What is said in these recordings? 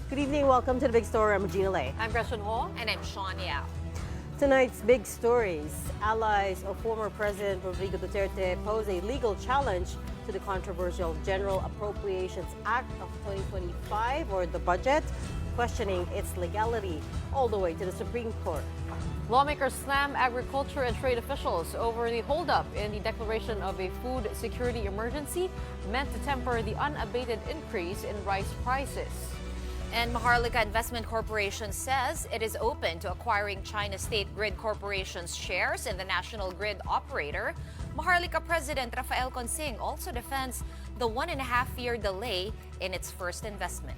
Good evening. Welcome to the Big Story. I'm Regina Lay. I'm Gretchen Ho. And I'm Shawn Yao. Tonight's big stories. Allies of former President Rodrigo Duterte pose a legal challenge to the controversial General Appropriations Act of 2025, or the budget, questioning its legality all the way to the Supreme Court. Lawmakers slam agriculture and trade officials over the holdup in the declaration of a food security emergency meant to temper the unabated increase in rice prices. And Maharlika Investment Corporation says it is open to acquiring China State Grid Corporation's shares in the national grid operator. Maharlika President Rafael Consing also defends the 1.5-year delay in its first investment.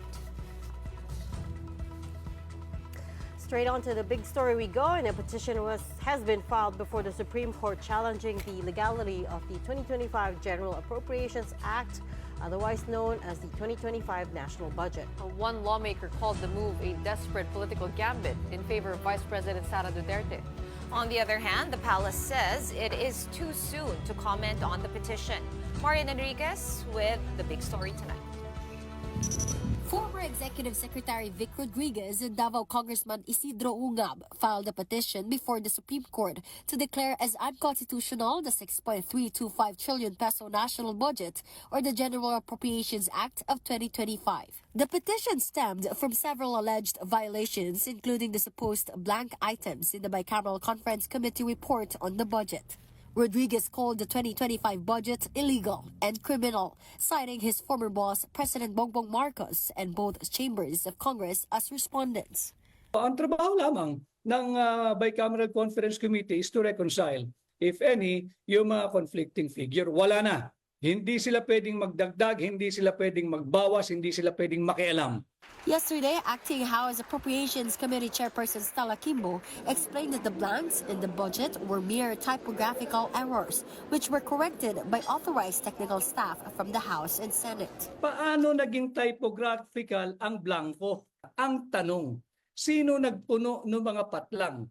Straight on to the big story we go, and a petition has been filed before the Supreme Court challenging the legality of the 2025 General Appropriations Act, otherwise known as the 2025 National Budget. One lawmaker called the move a desperate political gambit in favor of Vice President Sara Duterte. On the other hand, the palace says it is too soon to comment on the petition. Marian Enriquez with the big story tonight. Former Executive Secretary Vic Rodriguez and Davao Congressman Isidro Ungab filed a petition before the Supreme Court to declare as unconstitutional the 6.325 trillion peso national budget, or the General Appropriations Act of 2025. The petition stemmed from several alleged violations, including the supposed blank items in the Bicameral Conference Committee report on the budget. Rodriguez called the 2025 budget illegal and criminal, citing his former boss, President Bongbong Marcos, and both chambers of Congress as respondents. Ang trabaho lamang ng Bicameral Conference Committee is to reconcile, if any, yung mga conflicting figure. Wala na. Hindi sila pwedeng magdagdag, hindi sila pwedeng magbawas, hindi sila pwedeng makialam. Yesterday, Acting House Appropriations Committee Chairperson Stella Kimbo explained that the blanks in the budget were mere typographical errors, which were corrected by authorized technical staff from the House and Senate. Paano naging typographical ang blanco? Ang tanong, sino nagpuno ng mga patlang?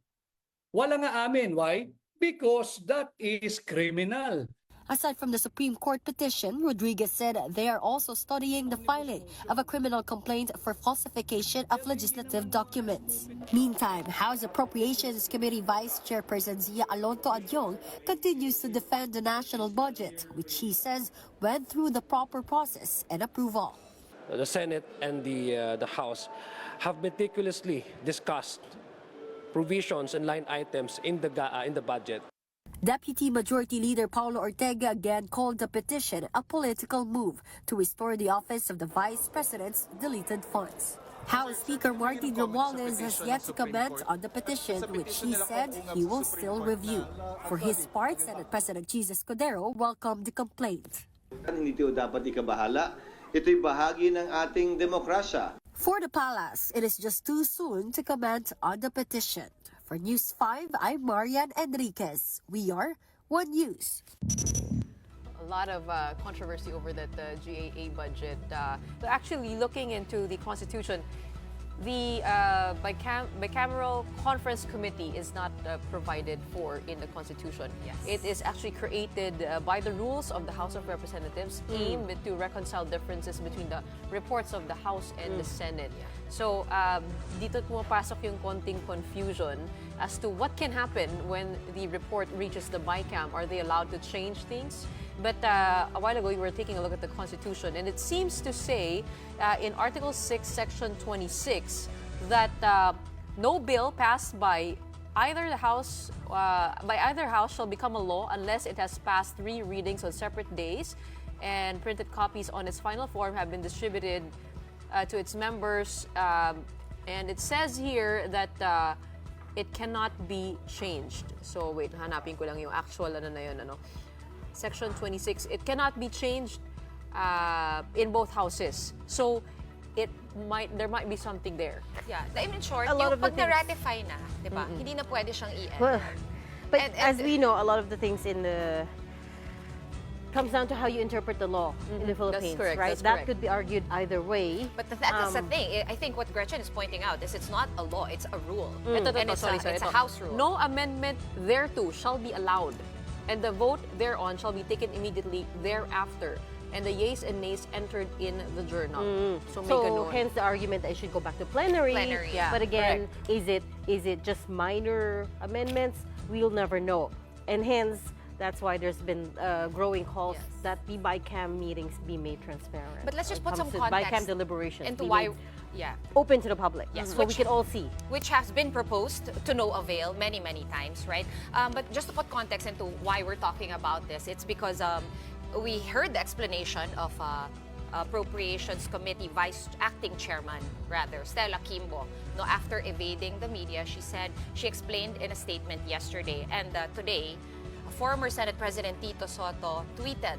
Wala nga amin. Why? Because that is criminal. Aside from the Supreme Court petition, Rodriguez said they are also studying the filing of a criminal complaint for falsification of legislative documents. Meantime, House Appropriations Committee Vice Chairperson Zia Alonto Adyong continues to defend the national budget, which he says went through the proper process and approval. The Senate and the House have meticulously discussed provisions and line items in the budget. Deputy Majority Leader Paulo Ortega again called the petition a political move to restore the office of the Vice President's deleted funds. House Speaker Martin Romualdez has yet to comment on the petition, which he said he will still review. For his part, Senate President Jesus Cordero welcomed the complaint. Hindi ito dapat ikabahala. Ito'y bahagi ng ating demokrasya. For the palace, it is just too soon to comment on the petition. For News 5, I'm Marian Enriquez. We are One News. A lot of controversy over that GAA budget. Actually, looking into the Constitution, the Bicameral Conference Committee is not provided for in the Constitution. Yes. It is actually created by the rules of the House of Representatives, aimed to reconcile differences between the reports of the House and the Senate. So, dito pumapasok yung konting confusion as to what can happen when the report reaches the BICAM. Are they allowed to change things? But a while ago, we were taking a look at the Constitution, and it seems to say in Article 6, Section 26, that no bill passed by either house shall become a law unless it has passed 3 readings on separate days, and printed copies on its final form have been distributed to its members. And it says here that it cannot be changed. So wait, hanapin ko lang yung actual na yun. Section 26, it cannot be changed in both houses. So there might be something there. Yeah, in short, A lot yung of the pag na-ratify na, di ba? Hindi na pwede siyang Well, but And- as we know, a lot of the things in the comes down to how you interpret the law in the Philippines, correct, right? that's That correct. could be argued either way. But that's the thing. I think what Gretchen is pointing out is it's not a law, it's a rule. Ito, And it's a house rule. No amendment thereto shall be allowed, and the vote thereon shall be taken immediately thereafter. and the yeas and nays entered in the journal. So, may So ganun. hence the argument that it should go back to plenary. Plenary. Yeah, But again, is it just minor amendments? We'll never know. And hence, that's why there's been growing calls Yes. that the BICAM meetings be made transparent. But let's just When it put some comes to context BICAM deliberations into be why, made yeah, open to the public, Yes, so we which- can all see. which has been proposed to no avail many, many times, right? But just to put context into why we're talking about this, it's because we heard the explanation of Appropriations Committee Acting Chairman, Stella Kimbo. No, after evading the media, she explained in a statement yesterday and today, former Senate President Tito Soto tweeted.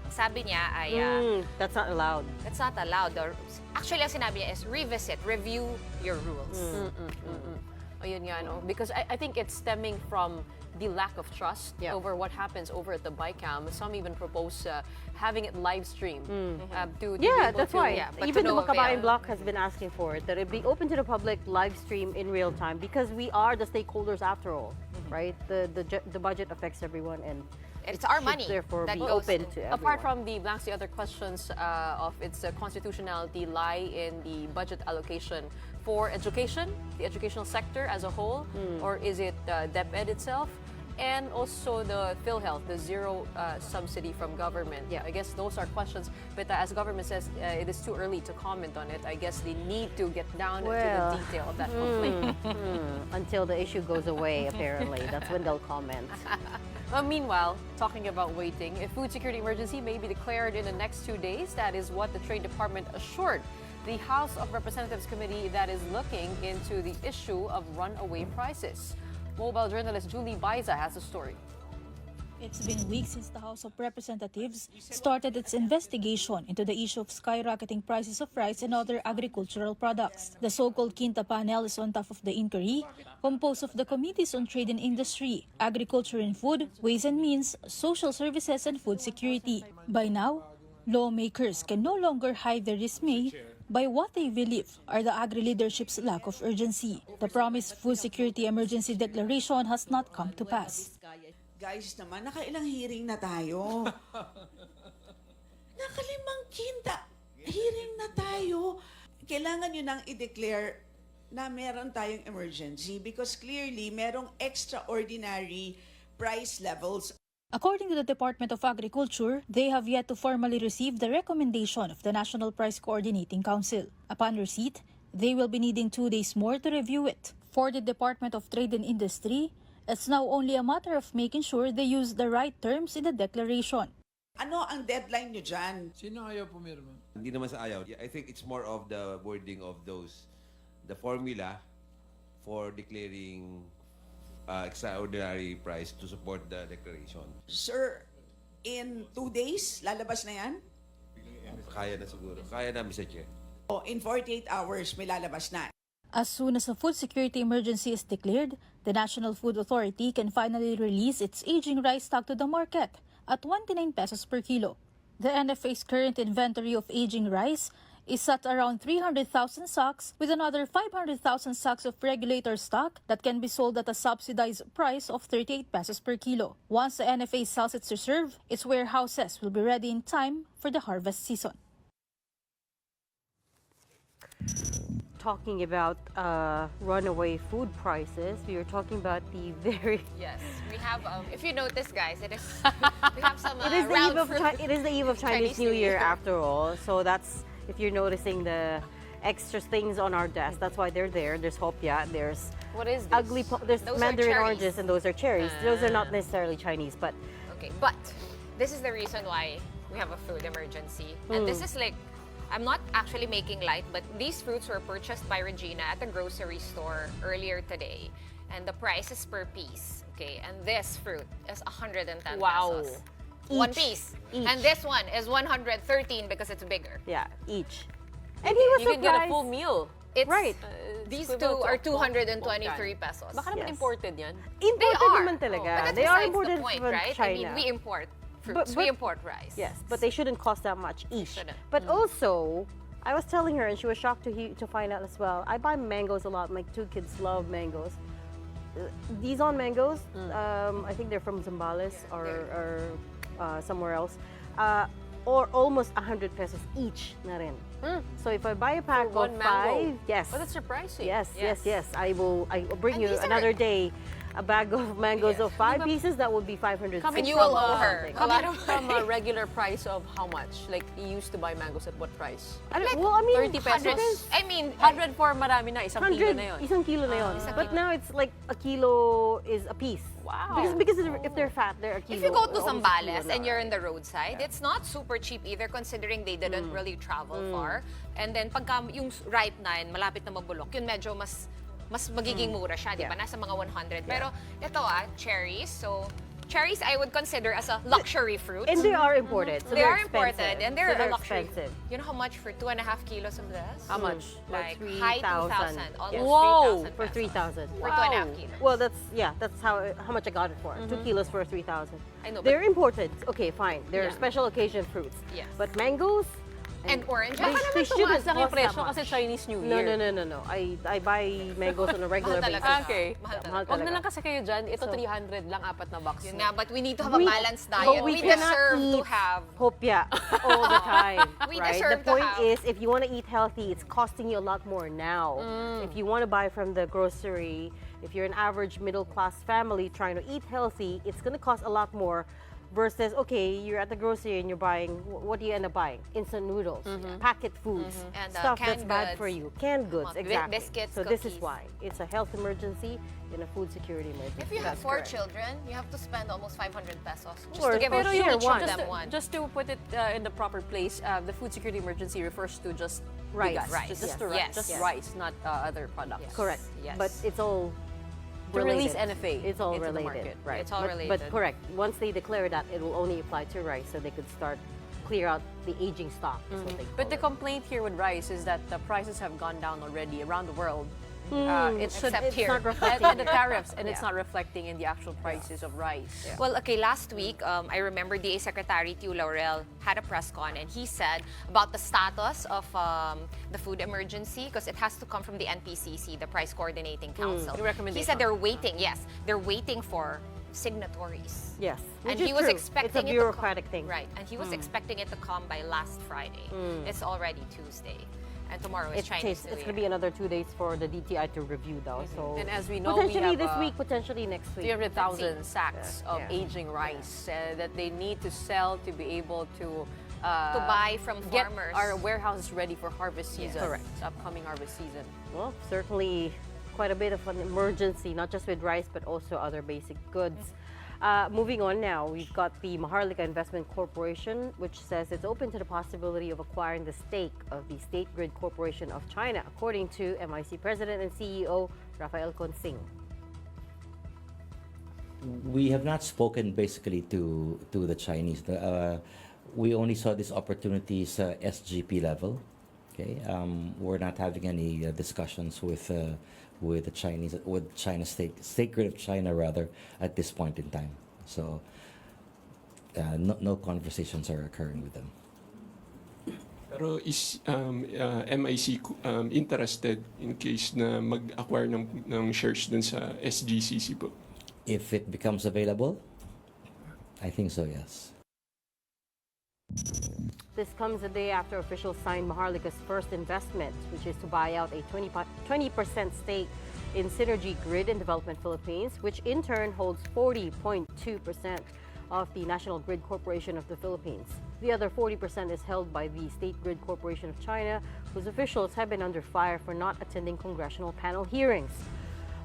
Sabi niya ay, That's not allowed. that's not allowed. Actually, ang sinabi niya is review your rules. Ayun nga, no? Because I think it's stemming from the lack of trust Yeah. over what happens over at the BICAM. Some even propose having it live streamed to be Yeah, able that's to, why. yeah, but Even to the no Makabayan avail. Bloc has been asking for it, that it be open to the public, live stream in real time, because we are the stakeholders after all, right? The budget affects everyone, and It's our should money therefore that be goes open to- to everyone. Apart from the blanks, the other questions of its constitutionality lie in the budget allocation for education, the educational sector as a whole, or is it DepEd itself? And also the PhilHealth, the zero subsidy from government. Yeah. I guess those are questions, but as government says, it is too early to comment on it. I guess they need to get down to Well, the detail of that conflict. Until the issue goes away, apparently. That's when they'll comment. Meanwhile, talking about waiting, a food security emergency may be declared in the next 2 days. That is what the Trade Department assured the House of Representatives Committee that is looking into the issue of runaway prices. Mobile journalist Julie Baiza has the story. It's been weeks since the House of Representatives started its investigation into the issue of skyrocketing prices of rice and other agricultural products. The so-called Quinta panel is on top of the inquiry, composed of the Committees on Trade and Industry, Agriculture and Food, Ways and Means, Social Services, and Food Security. By now, lawmakers can no longer hide their dismay by what they believe are the agri-leadership's lack of urgency. The promised food security emergency declaration has not come to pass. Guys naman, nakailang hearing na tayo. Nakalimang quinta hearing na tayo. Kailangan nyo nang i-declare na meron tayong emergency because clearly merong extraordinary price levels. According to the Department of Agriculture, they have yet to formally receive the recommendation of the National Price Coordinating Council. Upon receipt, they will be needing 2 days more to review it. For the Department of Trade and Industry, it's now only a matter of making sure they use the right terms in the declaration. Ano ang deadline nyo dyan? Sino ayaw pumirma? Hindi naman sa ayaw. I think it's more of the wording of those, the formula for declaring extraordinary price to support the declaration. Sir, in 2 days, lalabas na yan? Kaya na siguro. Kaya na, Mr. Chair. O in 48 hours, may lalabas na. As soon as a food security emergency is declared, the National Food Authority can finally release its aging rice stock to the market at 29 pesos per kilo. The NFA's current inventory of aging rice is at around 300,000 sacks, with another 500,000 sacks of regulator stock that can be sold at a subsidized price of 38 pesos per kilo. Once the NFA sells its reserve, its warehouses will be ready in time for the harvest season. Talking about runaway food prices, we were talking about the very... Yes, we have, if you notice, guys, we have some It is the round eve of fruit. it is the eve of Chinese New Year after all. So that's, if you're noticing the extra things on our desk, that's why they're there. There's hopya, there's What is this? there's Those are mandarin cherries. oranges, and those are cherries. Those are not necessarily Chinese, but Okay, but this is the reason why we have a food emergency. And this is like, I'm not actually making light, but these fruits were purchased by Regina at a grocery store earlier today. And the price is per piece. Okay, and this fruit is 110 Wow. pesos. One piece. Each. And this one is 113 because it's bigger. yeah, each. And he was You can get a surprised. full meal. It's, Right. These equivalent two to are a 223 pesos. Baka naman Yes. imported yan. Imported They are. naman talaga. But that's They are besides imported the point, from right? China. I mean, we import fruits, we import rice. Yes, but they shouldn't cost that much each. Shouldn't. But also, I was telling her, and she was shocked to find out as well. I buy mangoes a lot. My 2 kids love mangoes. These on mangoes, I think they're from Zambales or somewhere else. or almost 100 pesos each na rin. So if I buy a pack For of one 5, mango. yes. But that's surprising. Yes. I will bring And you these are- another day a bag of mangoes of 5 Diba- pieces. That would be 500. Coming And you will owe her a lot Coming of from a money. regular price of how much? Like, you used to buy mangoes at what price? Well, I mean, 30 pesos. I mean, 100 for marami na, isang kilo 100, na yun. isang kilo na yun. Isang But kilo. now it's like a kilo is a piece. Wow. Because if they're fat, they're a kilo. if you go to almost a Zambales kilo and na. you're in the roadside, it's not super cheap either considering they didn't really travel far. And then pagka yung ripe na yun, malapit na mabulok, yun medyo mas magiging mura siya, di ba? Yeah. Nasa mga 100. Pero ito cherries. So, cherries I would consider as a luxury fruit. And they are imported. So They they're are imported expensive. and they're So a luxury. expensive. You know how much for 2.5 kilos of this? How much? Like Like high 3,000. 2,000. Yes. Almost Whoa. 3,000 For pesos. 3,000. For 2.5 kilos. Well, that's how much I got it for. 2 kilos for 3,000. I know, but- They're imported. Okay, fine. They're Yeah. special occasion fruits. Yes. But mangoes. And oranges? They, Baka they naman shouldn't tumaas lang yung cost that presyo much. kasi Chinese New No, Year. no. I buy mangoes on a regular Mahal basis. talaga. Okay. Mahal Mahal talaga. Huwag na talaga. lang kasi kayo dyan. Ito So- 300 lang, 4 na box. Yun nga, but we need to have a balanced diet. But We cannot deserve to eat have. hopya all the time. We right? deserve The to point have. is, if you want to eat healthy, it's costing you a lot more now. If you want to buy from the grocery, if you're an average middle-class family trying to eat healthy, it's going to cost a lot more. Versus, okay, you're at the grocery and you're buying, what do you end up buying? Instant noodles, packet foods, And, stuff canned that's bad goods. for you. Canned goods, Bi- exactly. biscuits, so this is cookies. why. It's a health emergency and a food security emergency. If you have That's 4 correct. children, you have to spend almost 500 pesos just to Or- give pero each share of one. them one. Just to put it in the proper place, the food security emergency refers to just Rice. bigas. Rice, Just, yes. to Yes. just Yes. rice, not other products. Correct. Yes. But it's all To release related. NFA It's all into the related, market. right? It's all But related. correct. Once they declare that, it will only apply to rice, so they could start clear out the aging stock. Is what they call But the it. complaint here with rice is that the prices have gone down already around the world. Except it's here. not reflecting And the tariffs, and it's Yeah. not reflecting in the actual prices of rice. Well, okay, last week, I remember DA Secretary Tiu Laurel had a press con and he said about the status of the food emergency because it has to come from the NPCC, the Price Coordinating Council. The recommendation. He said they're waiting, yes, they're waiting for signatories. Yes, And which he is was true. expecting it's a it to bureaucratic come, thing. Right, and he was expecting it to come by last Friday. It's already Tuesday. And tomorrow is Chinese New It's Year. going to be another 2 days for the DTI to review, though. So And as we know, we potentially have, this week, potentially next week. 300,000 sacks of Yeah. aging rice that they need to sell to be able to buy from get farmers. our warehouses ready for harvest season. Correct. It's upcoming harvest season. Well, certainly quite a bit of an emergency, not just with rice, but also other basic goods. Moving on now, we've got the Maharlika Investment Corporation, which says it's open to the possibility of acquiring the stake of the State Grid Corporation of China, according to MIC President and CEO Rafael Consing. We have not spoken basically to the Chinese. We only saw these opportunities SGP level. Okay, we're not having any discussions with the Chinese, with China State Grid of China rather, at this point in time. So no conversations are occurring with them. Pero is MIC interested in case na mag-acquire ng shares dun sa SGCC po? If it becomes available, I think so, yes. This comes a day after officials signed Maharlika's first investment, which is to buy out a 20% stake in Synergy Grid and Development Philippines, which in turn holds 40.2% of the National Grid Corporation of the Philippines. The other 40% is held by the State Grid Corporation of China, whose officials have been under fire for not attending congressional panel hearings.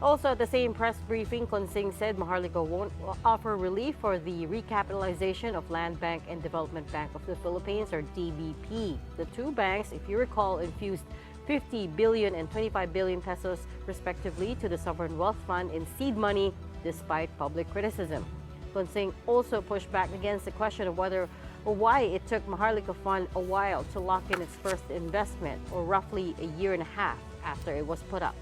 Also, at the same press briefing, Consing said Maharlika won't offer relief for the recapitalization of Land Bank and Development Bank of the Philippines, or DBP. The two banks, if you recall, infused 50 billion and 25 billion pesos, respectively, to the Sovereign Wealth Fund in seed money, despite public criticism. Consing also pushed back against the question of whether or why it took Maharlika Fund a while to lock in its first investment, or roughly a year and a half after it was put up.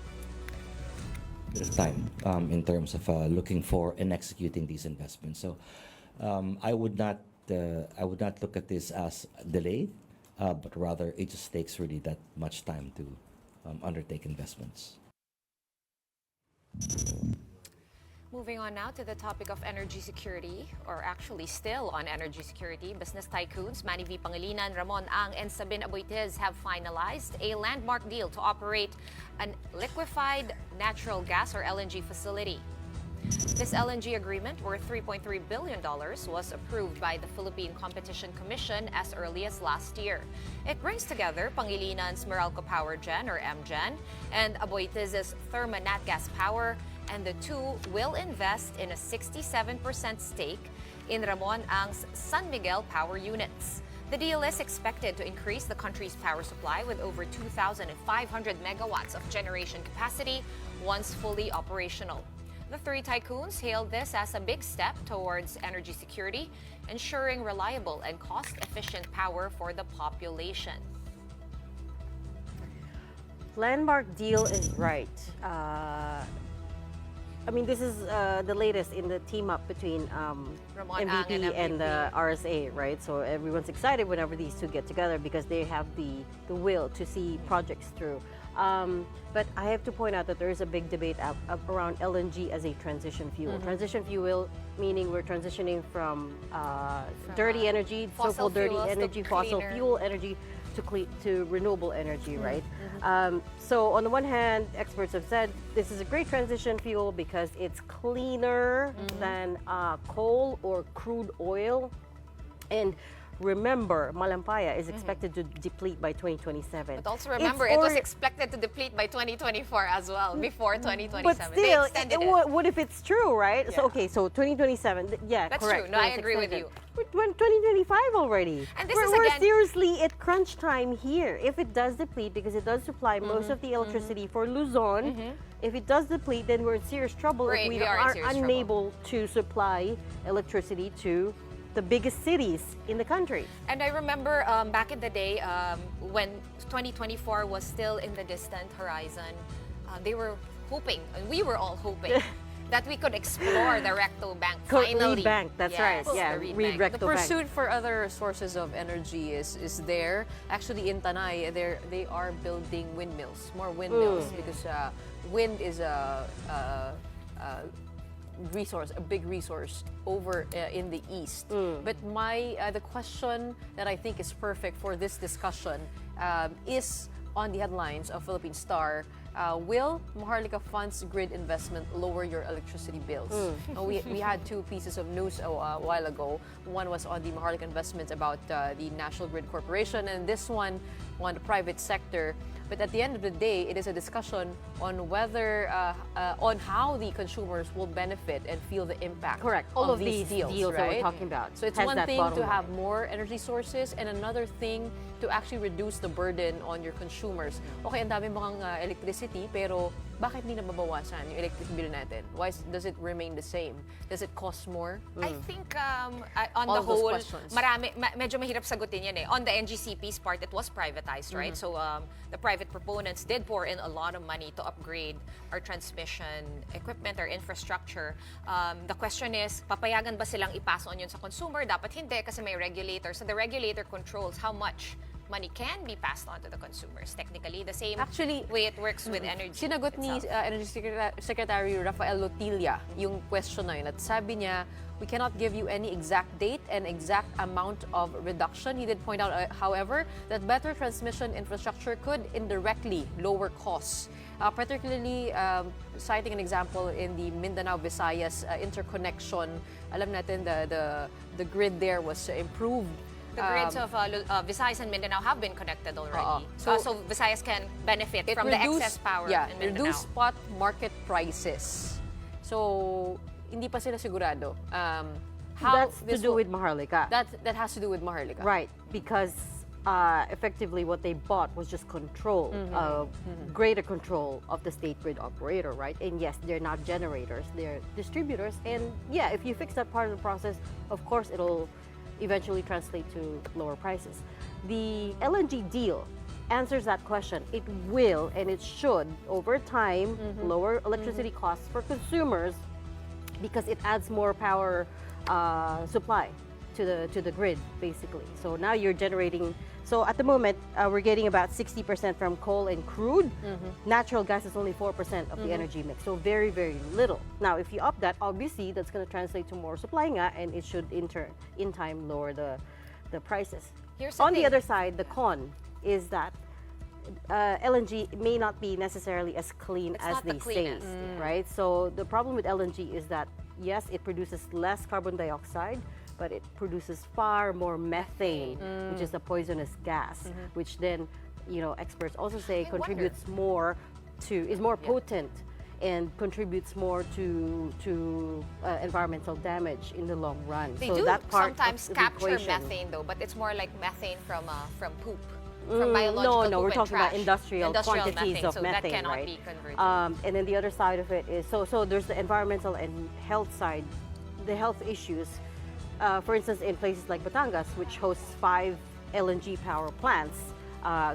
Bit of time in terms of looking for and executing these investments. So I would not look at this as delayed, but rather it just takes really that much time to Moving on now to the topic of energy security, or actually still on energy security, business tycoons Manny V. Pangilinan, Ramon Ang, and Sabin Aboitiz have finalized a landmark deal to operate an liquefied natural gas or LNG facility. This LNG agreement, worth $3.3 billion, was approved by the Philippine Competition Commission as early as last year. It brings together Pangilinan's Meralco Power Gen, or MGen, and Aboitiz's Therma Nat Gas Power, and the two will invest in a 67% stake in Ramon Ang's San Miguel power units. The deal is expected to increase the country's power supply with over 2,500 megawatts of generation capacity once fully operational. The three tycoons hailed this as a big step towards energy security, ensuring reliable and cost-efficient power for the population. Landmark deal is right. I mean, this is the latest in the team up between Ramon Ang MVP and the MVP. RSA, right? So everyone's excited whenever these two get together because they have the will to see projects through. But I have to point out that there is a big debate around LNG as a transition fuel. Transition fuel meaning we're transitioning from dirty energy, fossil so-called dirty fuels to energy, fossil cleaner. fuel energy, to renewable energy, right? So on the one hand, experts have said this is a great transition fuel because it's cleaner than coal or crude oil. And remember, Malampaya is expected to deplete by 2027. But also remember, it was expected to deplete by 2024 as well, before 2027. But They still, extended it. what if it's true, right? Yeah. So, okay, so 2027, yeah, That's correct. true. No, I It's agree with extended. you. We're 2025 already. And this we're, is we're again- seriously at crunch time here. If it does deplete, because it does supply most of the electricity for Luzon, if it does deplete, then we're in serious trouble if we we are in are serious trouble. unable to supply electricity to the biggest cities in the country. And I remember back in the day when 2024 was still in the distant horizon, they were hoping, and we were all hoping, that we could explore the Recto Bank finally. Reed Bank, that's right. Yes, Yeah, the Reed Reed Bank. The Recto Bank. pursuit for other sources of energy is there. Actually, in Tanay, they are building windmills, more windmills, because wind is a resource, a big resource over in the east. But the question that I think is perfect for this discussion is on the headlines of Philippine Star. Will Maharlika Fund's grid investment lower your electricity bills? We had two pieces of news a while ago. One was on the Maharlika investments about the National Grid Corporation, and this one on the private sector. But at the end of the day, it is a discussion on whether, on how the consumers will benefit and feel the impact. Correct. All of these these deals, that we're right? talking about So it's has one that thing bottom to line. have more energy sources, and another thing to actually reduce the burden on your consumers. Okay, ang dami mga electricity, pero bakit hindi na mabawasan yung electric bill natin? Why does it remain the same? Does it cost more? I think on All the those whole, questions. medyo mahirap sagutin yan eh. On the NGCP's part, it was privatized, right? So the private proponents did pour in a lot of money to upgrade our transmission equipment, our infrastructure. The question is, papayagan ba silang ipasa on yun sa consumer? Dapat hindi kasi may regulator. So the regulator controls how much money can be passed on to the consumers. Technically, the same Actually, way it works with energy. Sinagot ni itself. Energy Secretary Rafael Lotilla yung question na yun. At sabi niya, we cannot give you any exact date and exact amount of reduction. He did point out, however, that better transmission infrastructure could indirectly lower costs. Particularly citing an example in the Mindanao-Visayas interconnection. Alam natin the grid there was improved. The grids of Visayas and Mindanao have been connected already. So- So Visayas can benefit It from the reduced- excess power yeah, in Mindanao. reduced spot market prices. So, hindi pa sila sigurado. How That's to this do will- with Maharlika. That has to do with Maharlika. Right, because effectively what they bought was just control, greater control of the state grid operator, right? And yes, they're not generators, they're distributors. And yeah, if you fix that part of the process, of course it'll eventually translate to lower prices. The LNG deal answers that question. It will and it should, over time, lower electricity costs for consumers because it adds more power supply to the grid, basically. So now you're generating So at the moment, we're getting about 60% from coal and crude. Natural gas is only 4% of the energy mix, so very, very little. Now, if you up that, obviously, that's going to translate to more supply nga, and it should, in time, lower the prices. Here's On the thing. other side, the con is that LNG may not be necessarily as clean It's as not the they say, cleanest, right? So the problem with LNG is that, yes, it produces less carbon dioxide, but it produces far more methane, which is a poisonous gas, which then, experts also say contributes more is more potent and contributes more to environmental damage in the long run. They so do that part sometimes of the capture equation, methane though, but it's more like methane from poop. From biological no, we're poop and talking about trash. industrial quantities methane, of so methane, that cannot right? be converted. And then the other side of it is so there's the environmental and health side, the health issues. For instance, in places like Batangas, which hosts 5 LNG power plants,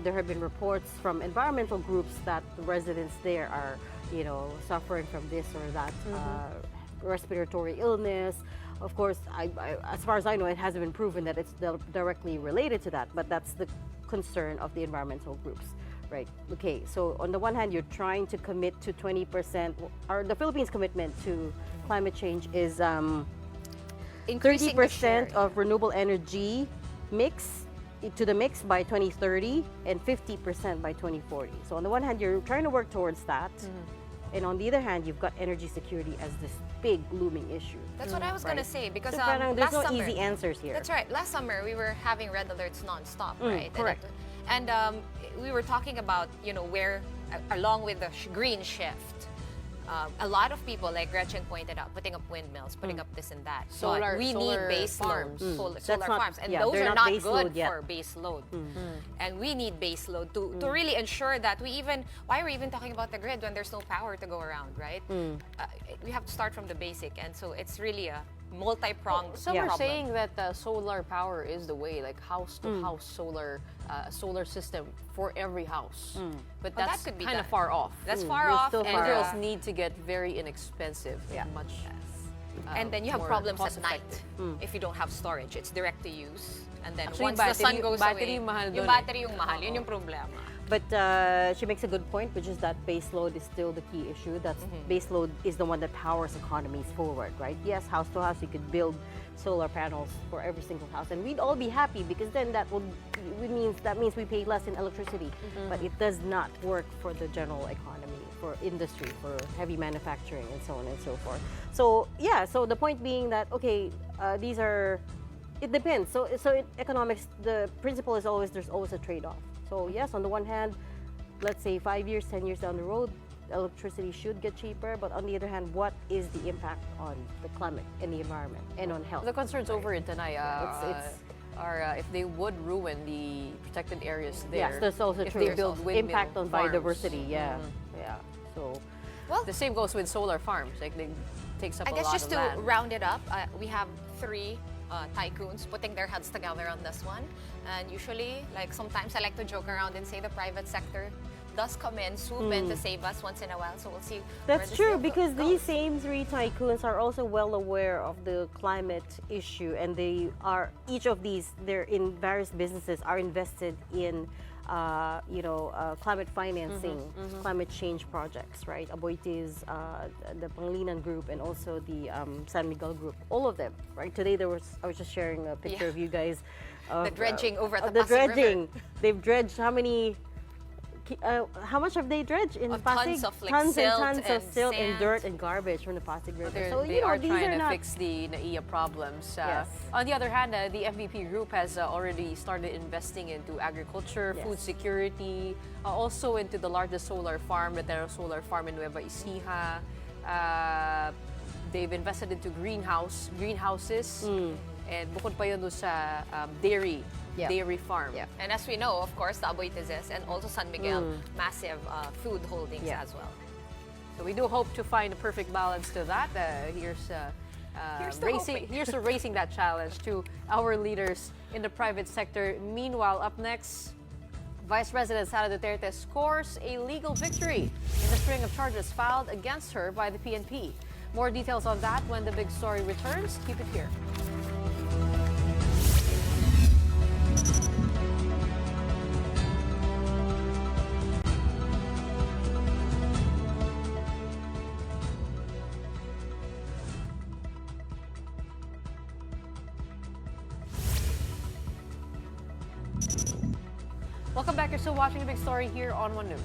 there have been reports from environmental groups that the residents there are, suffering from this or that respiratory illness. Of course, as far as I know, it hasn't been proven that it's directly related to that, but that's the concern of the environmental groups. Right. Okay. So on the one hand, you're trying to commit to 20%, or the Philippines' commitment to climate change is Increasing the 30% sharing. of renewable energy mix to the mix by 2030 and 50% by 2040. So on the one hand, you're trying to work towards that. And on the other hand, you've got energy security as this big looming issue. That's what I was going to say because So parang there's last no summer, easy answers here. That's right. Last summer we were having red alerts nonstop, right? correct. And we were talking about where along with the green shift. A lot of people, like Gretchen pointed out, putting up windmills, putting up this and that. Solar- But we solar need base farms. load, solar That's not- farms, and yeah, those they're are not not base good load yet. for base load. And we need base load to really ensure that why are we even talking about the grid when there's no power to go around, right? We have to start from the basic, and so it's really a multi-pronged Some problem. are saying that solar power is the way, like house-to-house solar system for every house. But Well, that that's could be kind of done. far off. That's far We're off, still and far Materials off. need to get very inexpensive. Much. and then you have more problems at cost-effective. night if you don't have storage. It's direct to use, and then Actually, once the sun battery- goes battery away, mahal yung dun eh. battery yung mahal. Yun yung problema. But she makes a good point, which is that base load is still the key issue. That's base load is the one that powers economies forward, right? Yes, house to house, you could build solar panels for every single house, and we'd all be happy because then that means we pay less in electricity. But it does not work for the general economy, for industry, for heavy manufacturing, and so on and so forth. So yeah, so the point being that it depends. So in economics, the principle is there's always a trade-off. So yes, on the one hand, let's say 5 years, 10 years down the road, electricity should get cheaper. But on the other hand, what is the impact on the climate and the environment and on health? The concerns over in Tanay It's- are if they would ruin the protected areas there. Yes, that's also if true. they build windmill impact on farms. biodiversity. Yeah, yeah. So The same goes with solar farms. Like they takes up I a guess lot just of to land. round it up, we have 3 tycoons putting their heads together on this one. And usually, like sometimes I like to joke around and say the private sector does come in, swoop in to save us once in a while. So we'll see. where that's this true deal because goes. these same 3 tycoons are also well aware of the climate issue, and each of these, they're in various businesses are invested in climate financing, climate change projects, right? Aboitiz, the Panglinan Group, and also the San Miguel Group. All of them, right? Today I was just sharing a picture of you guys. Of, The dredging over at of the the Pasig dredging. River. They've dredged how much have they dredged in Pasig? Tons of, like, tons and silt tons of and silt and sand. dirt and garbage from the Pasig River. So They are these trying are to not fix the NAIA problems. Yes. On the other hand, the FVP group has already started investing into agriculture, Yes. food security, also into the largest solar farm, the Terra Solar Farm in Nueva Ecija. They've invested into greenhouses, and bukod pa yun doon sa dairy farm. Yeah. And as we know, of course, the Aboitizes and also San Miguel, massive food holdings Yeah. as well. So we do hope to find a perfect balance to that. Here's raising that challenge to our leaders in the private sector. Meanwhile, up next, Vice President Sara Duterte scores a legal victory in the string of charges filed against her by the PNP. More details on that when the big story returns. Keep it here. Welcome back. You're still watching The Big Story here on One News.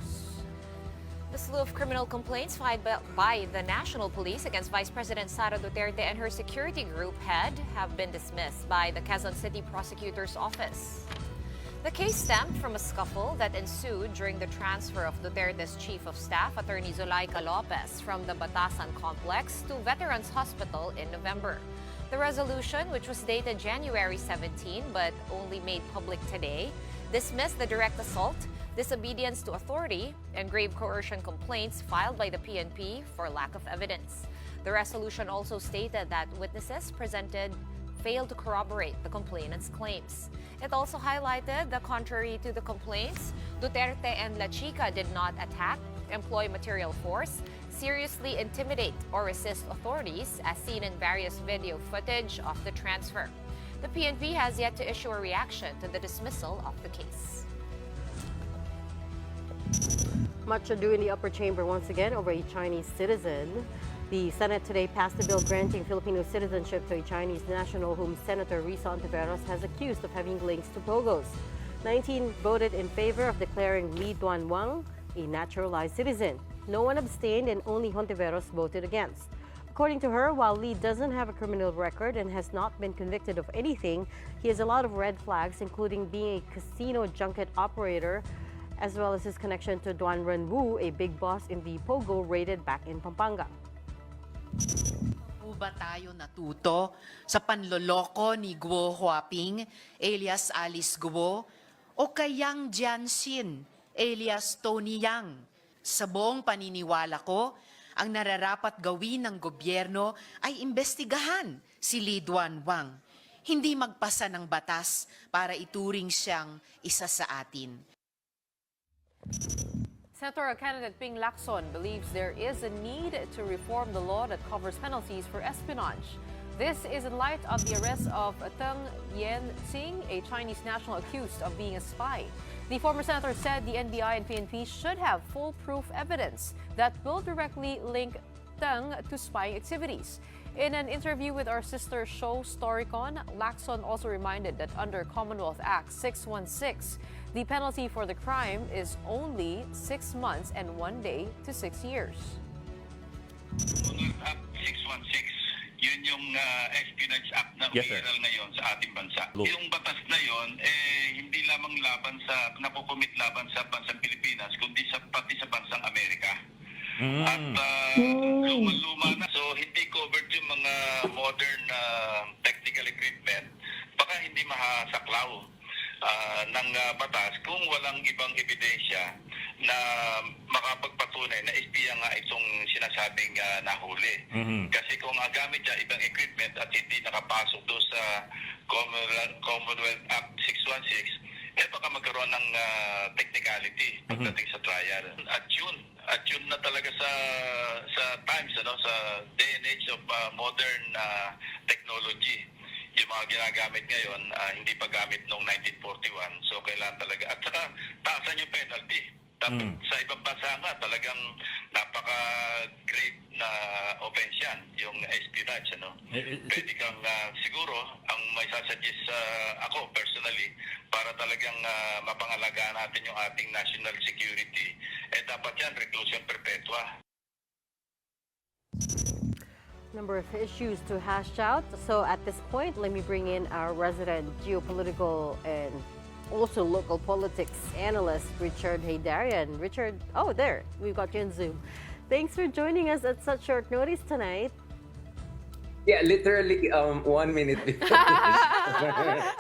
The slew of criminal complaints filed by the National Police against Vice President Sara Duterte and her security group head have been dismissed by the Quezon City Prosecutor's Office. The case stemmed from a scuffle that ensued during the transfer of Duterte's Chief of Staff, Attorney Zulaika Lopez, from the Batasan complex to Veterans Hospital in November. The resolution, which was dated January 17 but only made public today, dismissed the direct assault, disobedience to authority, and grave coercion complaints filed by the PNP for lack of evidence. The resolution also stated that witnesses presented failed to corroborate the complainant's claims. It also highlighted that contrary to the complaints, Duterte and La Chica did not attack, employ material force, seriously intimidate or resist authorities as seen in various video footage of the transfer. The PNP has yet to issue a reaction to the dismissal of the case. Much ado in the upper chamber once again over a Chinese citizen. The Senate today passed a bill granting Filipino citizenship to a Chinese national whom Senator Risa Ontiveros has accused of having links to Pogos. 19 voted in favor of declaring Li Duanwang a naturalized citizen. No one abstained and only Ontiveros voted against. According to her, while Li doesn't have a criminal record and has not been convicted of anything, he has a lot of red flags, including being a casino junket operator, as well as his connection to Duan Renwu, a big boss in the Pogo raided back in Pampanga. Ba tayo natuto sa panloloko ni Guo Huaping alias Alice Guo o kay Yang Jianxin alias Tony Yang? Sa buong paniniwala ko, ang nararapat gawin ng gobyerno ay imbestigahan si Li Duanwang, hindi magpasa ng batas para ituring siyang isa sa atin. Senatorial candidate Ping Lacson believes there is a need to reform the law that covers penalties for espionage. This is in light of the arrest of Teng Yan-Tsing, a Chinese national accused of being a spy. The former senator said the NBI and PNP should have foolproof evidence that will directly link Teng to spying activities. In an interview with our sister show Storycon, Lacson also reminded that under Commonwealth Act 616, the penalty for the crime is only 6 months and 1 day to 6 years. Commonwealth Act 616, yun yung Espionage Act na umiiral ngayon sa ating bansa. Yung batas na yun, hindi lamang laban sa, napukumit laban sa bansang Pilipinas, kundi pati sa bansang Amerika. At luma na. So hindi covered yung mga modern technical equipment. Baka hindi mahasaklaw ng batas kung walang ibang ebidensya na makapagpatunay na espiya nga itong sinasabing nahuli. Kasi kung gamit siya ibang equipment at hindi nakapasok doon sa Commonwealth Act 616, baka magkaroon ng technicality pagdating sa trial. At yun na talaga sa times, sa day and age of modern technology. Yung mga ginagamit ngayon, hindi pa gamit noong 1941. So kailangan talaga. At saka taasan yung penalty. Sa ibang bansa nga, talagang napaka-great na offense yan, yung espionage. Pwede kang siguro, ang may sasuggest ako personally, para talagang mapangalagaan natin yung ating national security, dapat yan, reclusion perpetua. Number of issues to hash out. So at this point, let me bring in our resident geopolitical and also local politics analyst, Richard Haydarian. Richard, oh, there, we've got you on Zoom. Thanks for joining us at such short notice tonight. Yeah, literally 1 minute before.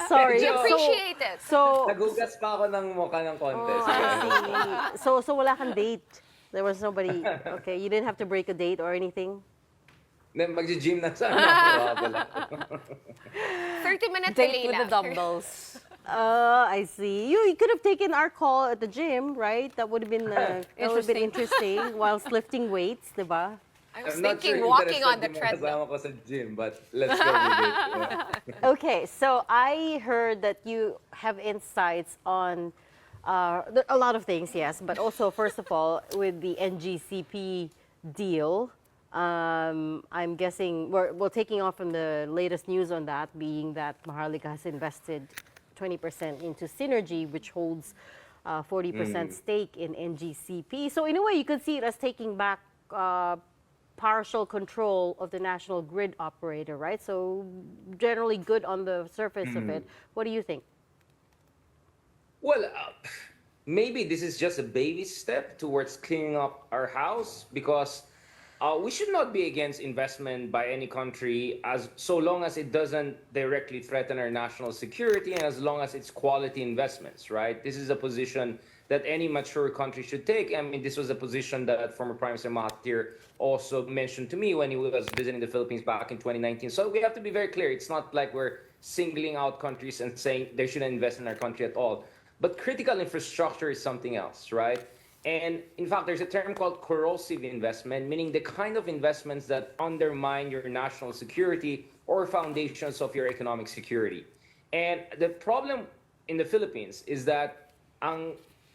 Sorry. We appreciate it. So, nagugas pa ako ng mukha ng contest. Oh, so wala kang date? There was nobody, okay, you didn't have to break a date or anything? Mag-gym na sana. 30-minute Date with the dumbbells. I see. You could have taken our call at the gym, right? That would have been interesting whilst lifting weights, diba? I was thinking walking on the treadmill. Ko sa gym, but let's go with it. Okay, so I heard that you have insights on a lot of things, yes, but also, first of all, with the NGCP deal. I'm guessing we're taking off from the latest news on that, being that Maharlika has invested 20% into Synergy, which holds 40% stake in NGCP. So in a way, you could see it as taking back partial control of the national grid operator, right? So generally good on the surface of it. What do you think? Well, maybe this is just a baby step towards cleaning up our house, because we should not be against investment by any country as so long as it doesn't directly threaten our national security and as long as it's quality investments, right? This is a position that any mature country should take. I mean, this was a position that former Prime Minister Mahathir also mentioned to me when he was visiting the Philippines back in 2019. So we have to be very clear. It's not like we're singling out countries and saying they shouldn't invest in our country at all. But critical infrastructure is something else, right? And in fact, there's a term called corrosive investment, meaning the kind of investments that undermine your national security or foundations of your economic security. And the problem in the Philippines is that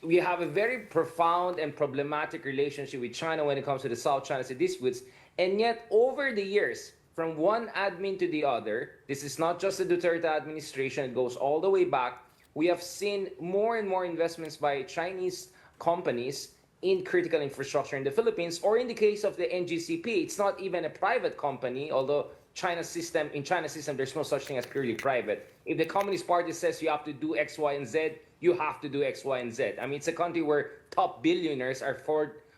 we have a very profound and problematic relationship with China when it comes to the South China Sea disputes. And yet, over the years, from one admin to the other, this is not just the Duterte administration, it goes all the way back, we have seen more and more investments by Chinese companies in critical infrastructure in the Philippines, or in the case of the NGCP, it's not even a private company, although China's system, there's no such thing as purely private. If the Communist Party says you have to do X, Y, and Z, you have to do X, Y, and Z. I mean, it's a country where top billionaires are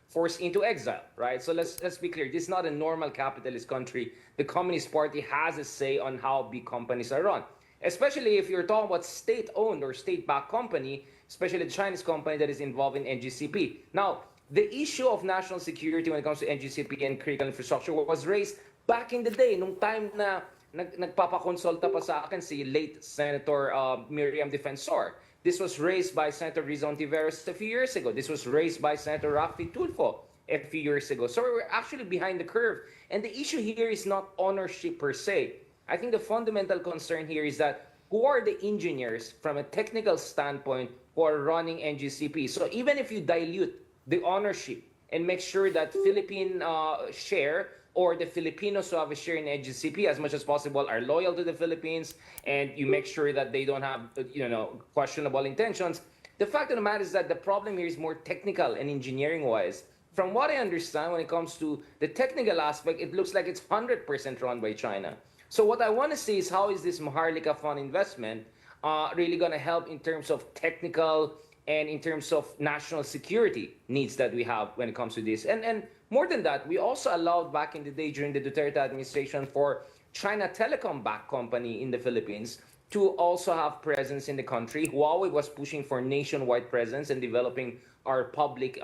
forced into exile, right? So let's be clear. This is not a normal capitalist country. The Communist Party has a say on how big companies are run, especially if you're talking about state-owned or state-backed company, especially the Chinese company that is involved in NGCP. Now, the issue of national security when it comes to NGCP and critical infrastructure was raised back in the day, nung time na nagpapakonsulta pa sa akin si late Senator Miriam Defensor. This was raised by Senator Rizon Tiveros a few years ago. This was raised by Senator Rafi Tulfo a few years ago. So we're actually behind the curve. And the issue here is not ownership per se. I think the fundamental concern here is that who are the engineers from a technical standpoint who are running NGCP? So even if you dilute the ownership and make sure that Philippine share or the Filipinos who have a share in NGCP as much as possible are loyal to the Philippines, and you make sure that they don't have questionable intentions. The fact of the matter is that the problem here is more technical and engineering wise. From what I understand, when it comes to the technical aspect, it looks like it's 100% run by China. So what I want to see is how is this Maharlika Fund investment really going to help in terms of technical and in terms of national security needs that we have when it comes to this. And more than that, we also allowed back in the day during the Duterte administration for China Telecom-backed company in the Philippines to also have presence in the country. Huawei was pushing for nationwide presence and developing our public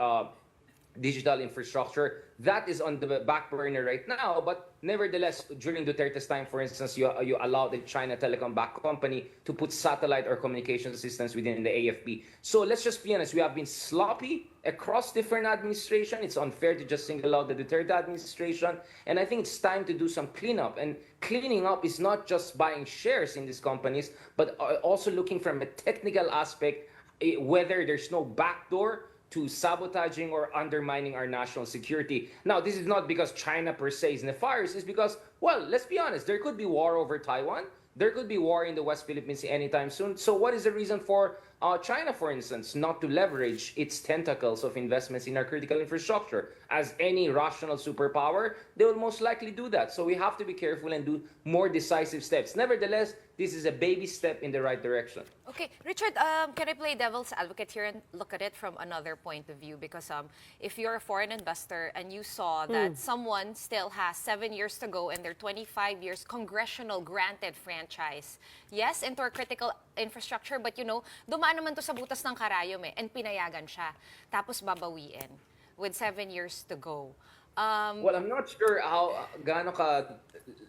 digital infrastructure. That is on the back burner right now, but nevertheless, during Duterte's time, for instance, you allowed the China Telecom-backed company to put satellite or communication systems within the AFP. So let's just be honest, we have been sloppy across different administration. It's unfair to just single out the Duterte administration, and I think it's time to do some cleanup. And cleaning up is not just buying shares in these companies, but also looking from a technical aspect, whether there's no backdoor to sabotaging or undermining our national security. Now, this is not because China per se is nefarious. It's because, well, let's be honest, there could be war over Taiwan. There could be war in the West Philippines anytime soon. So what is the reason for China, for instance, not to leverage its tentacles of investments in our critical infrastructure? As any rational superpower, they will most likely do that. So we have to be careful and do more decisive steps. Nevertheless, this is a baby step in the right direction. Okay, Richard, can I play devil's advocate here and look at it from another point of view? Because if you're a foreign investor and you saw that someone still has 7 years to go in their 25 years congressional granted franchise, yes, into our critical infrastructure, but dumaan naman to sa butas ng karayom and pinayagan siya. Tapos babawiin with 7 years to go. Well, I'm not sure how gaano ka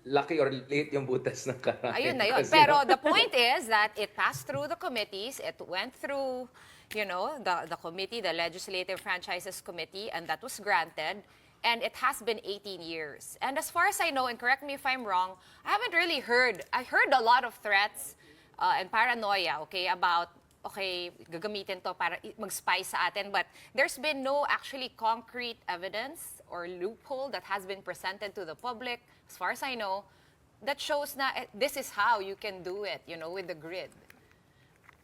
laki or liit yung butas ng karayom. Ayun na yun. Pero the point is that it passed through the committees, it went through, the committee, the Legislative Franchises Committee, and that was granted. And it has been 18 years. And as far as I know, and correct me if I'm wrong, I haven't really heard. I heard a lot of threats and paranoia, about gagamitin to para mag-spy sa atin. But there's been no actually concrete evidence or loophole that has been presented to the public, as far as I know, that shows na this is how you can do it, with the grid.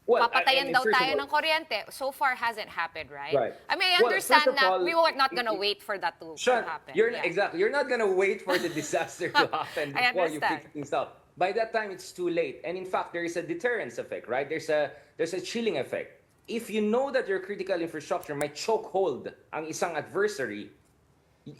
papatayan daw first of tayo all- ng kuryente. So far, hasn't happened, right? Right. I mean, I Well, understand first of that all, we were not gonna wait for that to Sean, happen. you're Yeah. exactly. You're not gonna wait for the disaster to happen I before you understand. fix things up. By that time, it's too late. And in fact, there is a deterrence effect, right? There's a chilling effect. If you know that your critical infrastructure might chokehold ang isang adversary,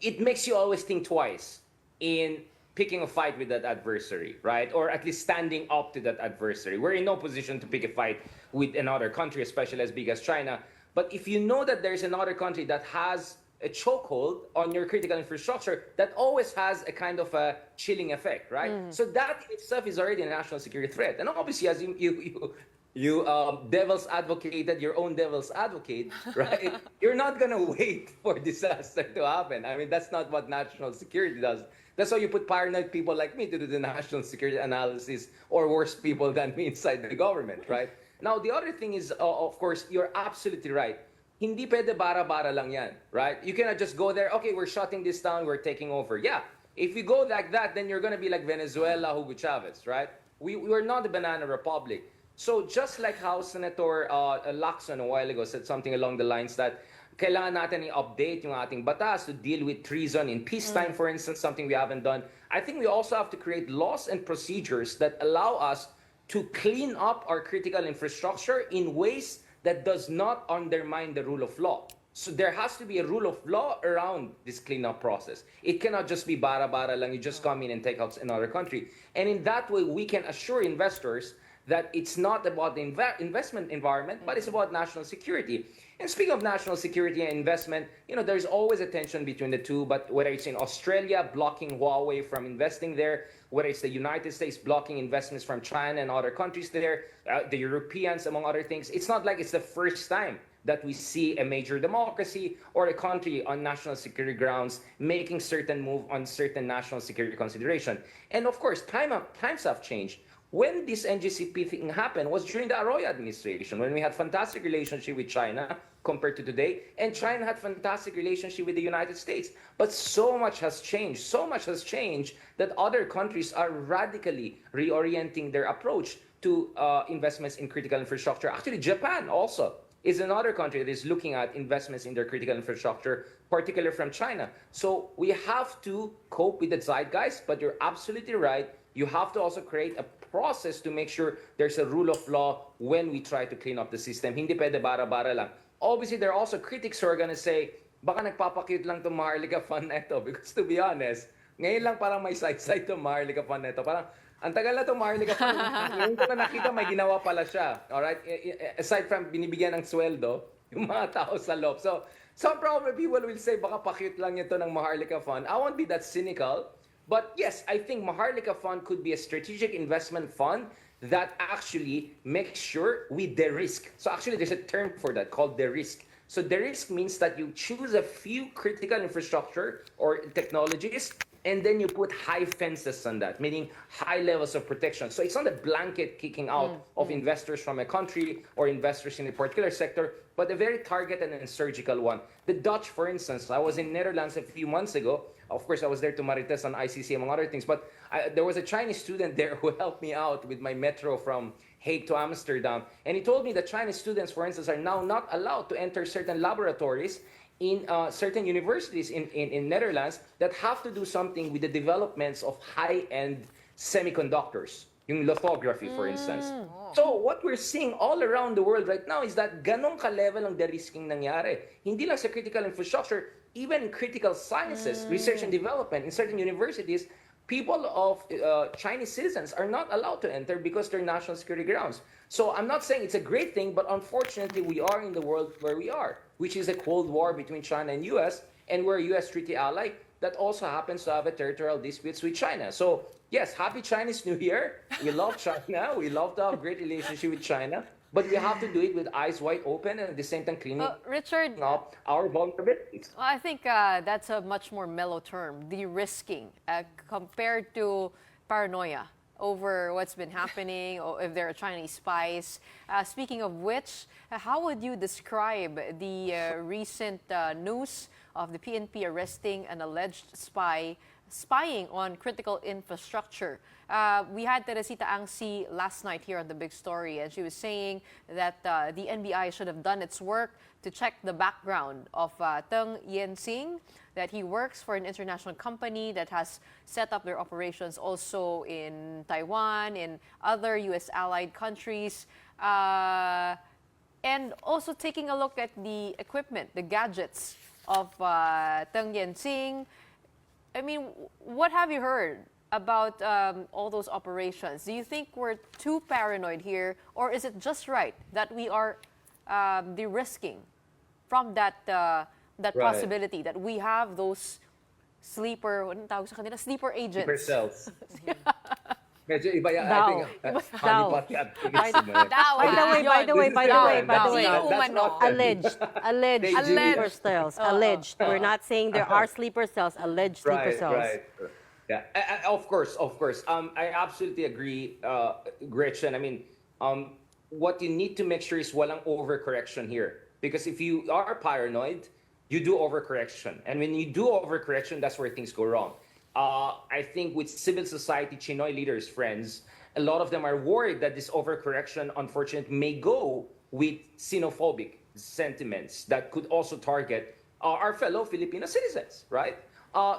it makes you always think twice in picking a fight with that adversary, right? Or at least standing up to that adversary. We're in no position to pick a fight with another country, especially as big as China. But if you know that there's another country that has a chokehold on your critical infrastructure, that always has a kind of a chilling effect, right? So that in itself is already a national security threat. And obviously, as you devil's advocated your own devil's advocate, right? You're not gonna wait for disaster to happen. I mean, that's not what national security does. That's why you put paranoid people like me to do the national security analysis, or worse people than me inside the government, right? Now, the other thing is, of course, you're absolutely right. Hindi pwede bara-bara lang yan, right? You cannot just go there, okay, we're shutting this down, we're taking over. Yeah, if you go like that, then you're gonna be like Venezuela, Hugo Chavez, right? We're not a banana republic. So just like how Senator Lacson a while ago said something along the lines that kailangan natin i-update yung ating batas to deal with treason in peacetime, for instance, something we haven't done. I think we also have to create laws and procedures that allow us to clean up our critical infrastructure in ways that does not undermine the rule of law. So there has to be a rule of law around this cleanup process. It cannot just be bara-bara lang, you just come in and take out another country. And in that way, we can assure investors that it's not about the investment environment, but it's about national security. And speaking of national security and investment, there's always a tension between the two, but whether it's in Australia blocking Huawei from investing there, whether it's the United States blocking investments from China and other countries there, the Europeans, among other things, it's not like it's the first time that we see a major democracy or a country on national security grounds making certain move on certain national security consideration. And of course, times have changed. When this NGCP thing happened was during the Arroyo administration, when we had fantastic relationship with China compared to today, and China had fantastic relationship with the United States. But so much has changed that other countries are radically reorienting their approach to investments in critical infrastructure. Actually, Japan also is another country that is looking at investments in their critical infrastructure, particularly from China. So we have to cope with the zeitgeist, but you're absolutely right. You have to also create a process to make sure there's a rule of law when we try to clean up the system. Hindi pwede bara-bara lang. Obviously, there are also critics who are gonna say, baka nagpapakit lang itong Maharlika Fund na ito. Because to be honest, ngayon lang parang may side-side itong Maharlika Fund na ito. Parang, ang tagal na itong Maharlika Fund. Ngayon ko na nakita, may ginawa pala siya. Alright? Aside from binibigyan ng sweldo, yung mga tao sa loob. So, some probably people will say, baka pakit lang ito ng Maharlika Fund. I won't be that cynical. But yes, I think Maharlika Fund could be a strategic investment fund that actually makes sure we de-risk. So actually, there's a term for that called de-risk. So de-risk means that you choose a few critical infrastructure or technologies, and then you put high fences on that, meaning high levels of protection. So it's not a blanket kicking out of investors from a country or investors in a particular sector, but a very targeted and surgical one. The Dutch, for instance, I was in Netherlands a few months ago. Of course, I was there to Marites on ICC, among other things. But there was a Chinese student there who helped me out with my metro from Hague to Amsterdam. And he told me that Chinese students, for instance, are now not allowed to enter certain laboratories in certain universities in Netherlands that have to do something with the developments of high-end semiconductors. Yung lithography, for instance. So what we're seeing all around the world right now is that ganong ka-level ang de-risking nangyari. Hindi lang sa critical infrastructure, even in critical sciences, research and development, in certain universities, people of Chinese citizens are not allowed to enter because they're national security grounds. So I'm not saying it's a great thing, but unfortunately we are in the world where we are, which is a Cold War between China and US, and we're a US treaty ally that also happens to have a territorial disputes with China. So yes, happy Chinese New Year. We love China. We love to have a great relationship with China. But we have to do it with eyes wide open and at the same time cleaning Richard, up our vulnerabilities. well, I think that's a much more mellow term, de-risking, compared to paranoia over what's been happening, or if there are Chinese spies. Speaking of which, how would you describe the recent news of the PNP arresting an alleged spy spying on critical infrastructure. We had Teresita Angsi last night here on the Big Story, and she was saying that the NBI should have done its work to check the background of Teng Yen-sing, that he works for an international company that has set up their operations also in Taiwan, in other U.S. allied countries, and also taking a look at the equipment, the gadgets of Teng Yen-sing. I mean, what have you heard about all those operations? Do you think we're too paranoid here, or is it just right that we are de-risking from that possibility that we have those sleeper, anong tawag sa kanila? Sleeper agents? Sleeper cells. Medyo iba yan. Daw. I think, Daw. honeypot yan. By the way, alleged They sleeper do. cells. Alleged. We're not saying there are sleeper cells. Alleged sleeper cells. Right. Yeah, of course. I absolutely agree, Gretchen. I mean, what you need to make sure is walang overcorrection here. Because if you are paranoid, you do overcorrection. And when you do overcorrection, that's where things go wrong. I think with civil society, Chinoy leaders, friends, a lot of them are worried that this overcorrection, unfortunately, may go with xenophobic sentiments that could also target our fellow Filipino citizens, right?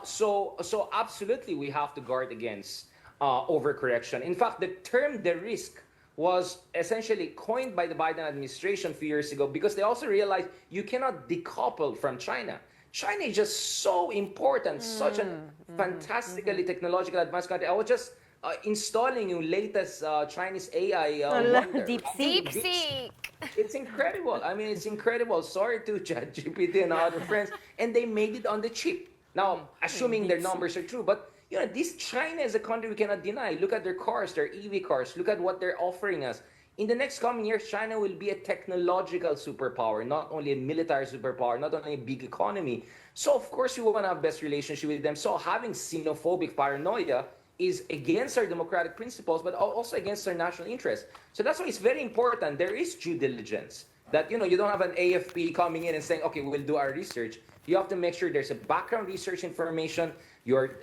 So absolutely, we have to guard against overcorrection. In fact, the term "the risk" was essentially coined by the Biden administration a few years ago because they also realized you cannot decouple from China. China is just so important, such a fantastically technological advanced country. I was just installing yung latest Chinese AI wonder. DeepSeek. It's incredible. I mean, it's incredible. Sorry to ChatGPT and other friends. And they made it on the chip. Now, assuming their numbers are true, but you know, this China is a country we cannot deny. Look at their cars, their EV cars. Look at what they're offering us. In the next coming years, China will be a technological superpower, not only a military superpower, not only a big economy. So, of course, we want to have best relationship with them. So having xenophobic paranoia is against our democratic principles, but also against our national interest. So that's why it's very important. There is due diligence. That, you know, you don't have an AFP coming in and saying, okay, we'll do our research. You have to make sure there's a background research information. You're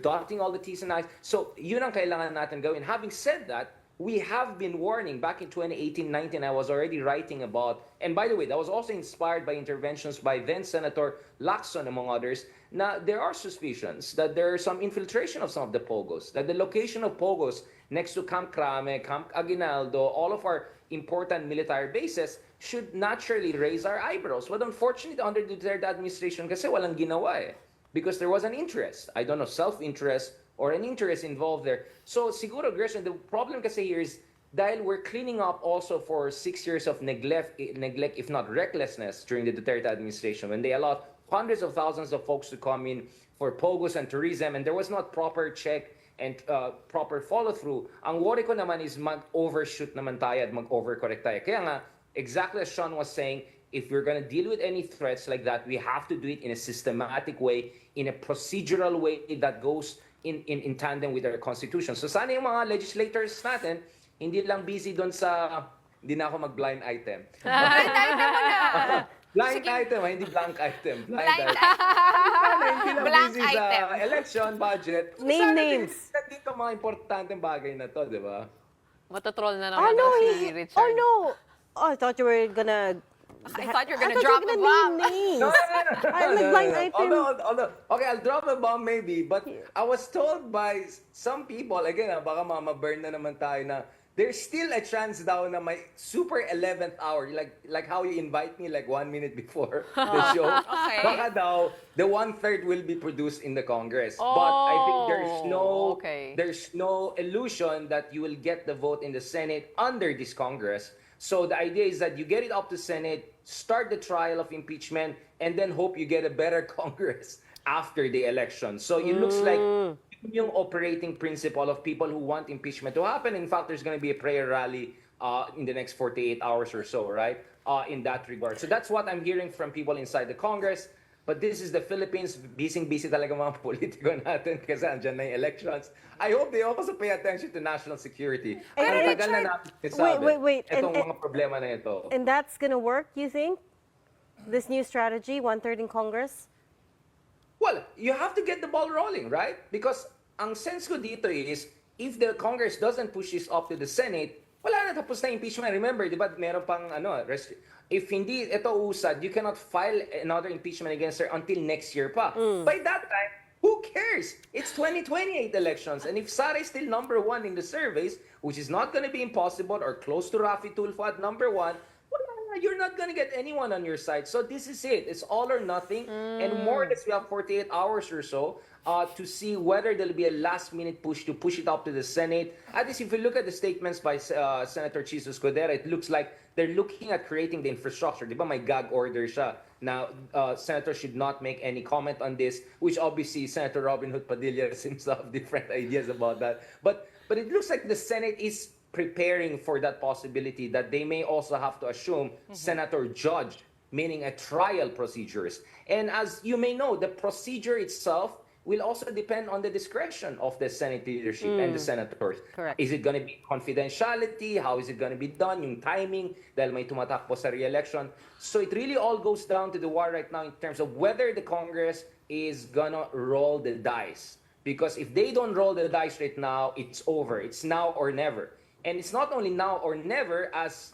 dotting all the T's and I's. So yun ang kailangan natin gawin. Having said that, we have been warning. Back in 2018-19, I was already writing about, and by the way, that was also inspired by interventions by then Senator Lacson, among others. Now, there are suspicions that there is some infiltration of some of the pogos, that the location of pogos next to Camp Crame, Camp Aguinaldo, all of our important military bases should naturally raise our eyebrows. But unfortunately, under the Duterte administration, kasi walang ginawa eh. Because there was an interest. I don't know, self-interest or an interest involved there. So siguro, Gretchen, the problem kasi here is dahil we're cleaning up also for 6 years of neglect, if not recklessness, during the Duterte administration, when they allowed hundreds of thousands of folks to come in for pogos and tourism, and there was not proper check and proper follow-through. Ang worry ko naman is mag-overshoot naman tayo at mag-overcorrect tayo. Kaya nga, exactly as Shawn was saying, if we're going to deal with any threats like that, we have to do it in a systematic way, in a procedural way that goes in tandem with our constitution. So sana yung mga legislators natin, hindi lang busy doon sa, hindi na ako mag-blind item. Blind item mo na. Blind item, hindi blank item. Blind item. Hindi lang Blank busy item. sa election, budget. Name names. Dito mga importanteng bagay na to, di ba? Matatroll na naman si Richard. Oh no! Oh, I thought you were gonna... I thought you were gonna drop a bomb. Names. I'm like blind item. Although, okay, I'll drop a bomb maybe, but I was told by some people, again, baka mama-burn na naman tayo na, there's still a chance daw na may super 11th hour, like how you invite me like 1 minute before the show. Okay. Baka daw, the 1/3 will be produced in the Congress. But I think there's no illusion that you will get the vote in the Senate under this Congress. So the idea is that you get it up to Senate, start the trial of impeachment, and then hope you get a better Congress after the election. So it looks like yung operating principle of people who want impeachment to happen. In fact, there's going to be a prayer rally in the next 48 hours or so, right? In that regard. So that's what I'm hearing from people inside the Congress. But this is the Philippines. Busy talaga mga politiko natin kasi andyan na yung elections. I hope they also pay attention to national security. Ang tagal na natin sabi, wait. itong mga problema na ito. And that's gonna work, you think? This new strategy, 1/3 in Congress? Well, you have to get the ball rolling, right? Because ang sense ko dito is, if the Congress doesn't push this up to the Senate, wala na, tapos na impeachment. Remember, di ba, meron pang if hindi ito usad, you cannot file another impeachment against her until next year pa. By that time, who cares? It's 2028 elections. And if Sara is still #1 in the surveys, which is not going to be impossible or close to Rafi Tulfo at #1, well, you're not going to get anyone on your side. So this is it. It's all or nothing. And more or less, we have 48 hours or so to see whether there'll be a last-minute push to push it up to the Senate. At least if you look at the statements by Senator Chiso Escudero, it looks like they're looking at creating the infrastructure. Di ba may gag order siya? Now, senators should not make any comment on this, which obviously Senator Robin Hood Padilla seems to have different ideas about that. But it looks like the Senate is preparing for that possibility that they may also have to assume senator judge, meaning a trial procedures. And as you may know, the procedure itself will also depend on the discretion of the Senate leadership and the senators. Correct. Is it going to be confidentiality? How is it going to be done? Yung timing, dahil may tumatakbo sa re-election. So it really all goes down to the war right now in terms of whether the Congress is going to roll the dice. Because if they don't roll the dice right now, it's over. It's now or never. And it's not only now or never, as